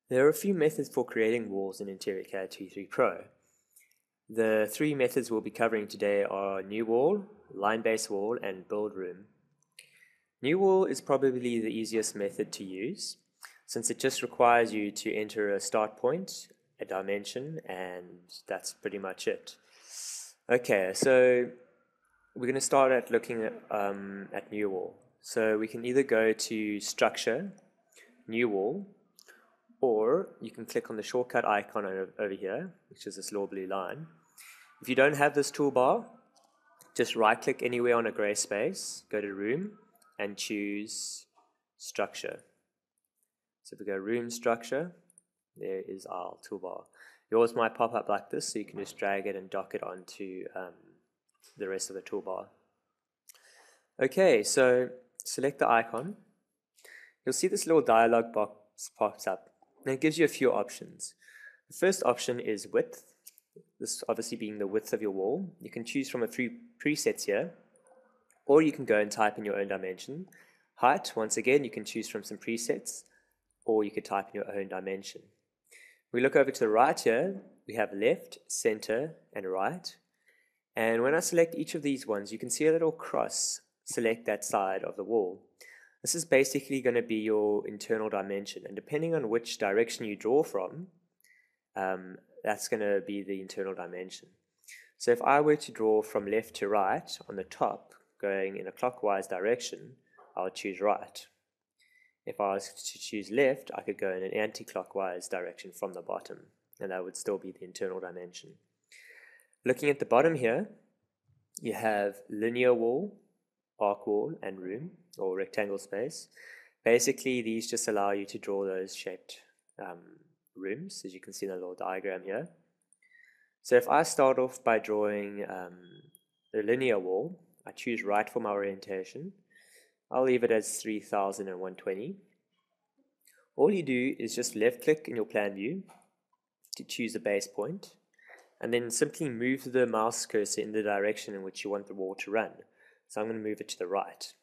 There are a few methods for creating walls in InteriCAD T3 Pro. The three methods we'll be covering today are new wall, line-based wall, and build room. New wall is probably the easiest method to use, since it just requires you to enter a start point, a dimension, and that's pretty much it. Okay, so we're going to start at looking at new wall. So we can either go to structure, new wall, or you can click on the shortcut icon over here, which is this little blue line. If you don't have this toolbar, just right click anywhere on a gray space, go to room, and choose structure. So if we go room structure, there is our toolbar. Yours might pop up like this, so you can just drag it and dock it onto the rest of the toolbar. Okay, so select the icon. You'll see this little dialog box pops up, and it gives you a few options. The first option is width, this obviously being the width of your wall. You can choose from a few presets here, or you can go and type in your own dimension. Height, once again, you can choose from some presets, or you could type in your own dimension. We look over to the right here, we have left, center, and right. And when I select each of these ones, you can see a little cross select that side of the wall. This is basically going to be your internal dimension, and depending on which direction you draw from, that's going to be the internal dimension. So if I were to draw from left to right on the top, going in a clockwise direction, I would choose right. If I was to choose left, I could go in an anti-clockwise direction from the bottom, and that would still be the internal dimension. Looking at the bottom here, you have linear wall, arc wall, and room, or rectangle space. Basically, these just allow you to draw those shaped rooms, as you can see in the little diagram here. So if I start off by drawing the linear wall, I choose right for my orientation. I'll leave it as 3120. All you do is just left click in your plan view to choose a base point, and then simply move the mouse cursor in the direction in which you want the wall to run. So I'm going to move it to the right.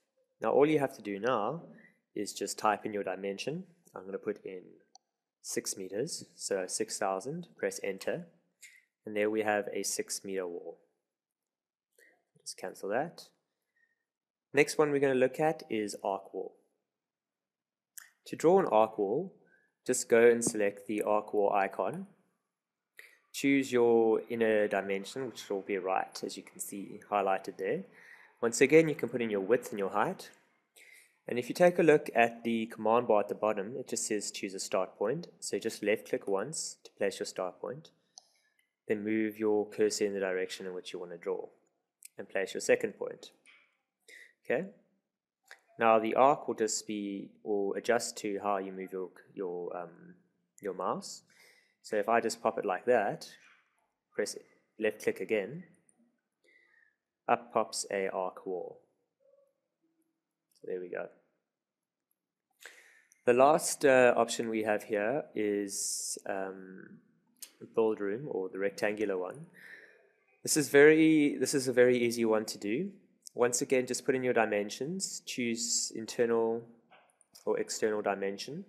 Now all you have to do now is just type in your dimension. I'm going to put in 6 meters, so 6,000, press enter, and there we have a 6-meter wall. Just cancel that. Next one we're going to look at is arc wall. To draw an arc wall, just go and select the arc wall icon. Choose your inner dimension, which will be right, as you can see highlighted there. Once again, you can put in your width and your height. And if you take a look at the command bar at the bottom, it just says choose a start point. So just left click once to place your start point. Then move your cursor in the direction in which you want to draw and place your second point. Okay. Now the arc will just be, or adjust to how you move your mouse. So if I just pop it like that, press left click again, up pops a arc wall. So there we go. The last option we have here is build room, or the rectangular one. This is a very easy one to do. Once again, just put in your dimensions, choose internal or external dimension,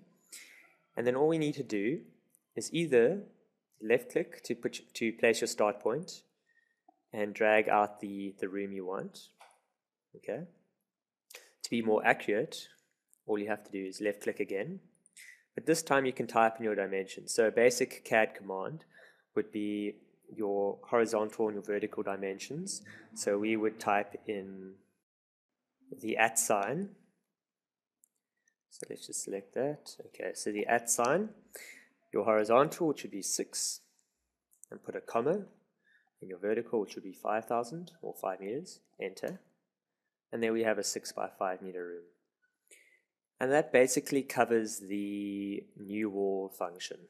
and then all we need to do is either left click to place your start point and drag out the room you want. Okay. To be more accurate, all you have to do is left click again, but this time you can type in your dimension. So a basic CAD command would be your horizontal and your vertical dimensions. So we would type in the @ sign. So let's just select that. Okay, so the @ sign, your horizontal, which would be 6, and put a comma, and your vertical, which would be 5,000 or 5 meters, enter. And there we have a 6 by 5 meter room. And that basically covers the new wall function.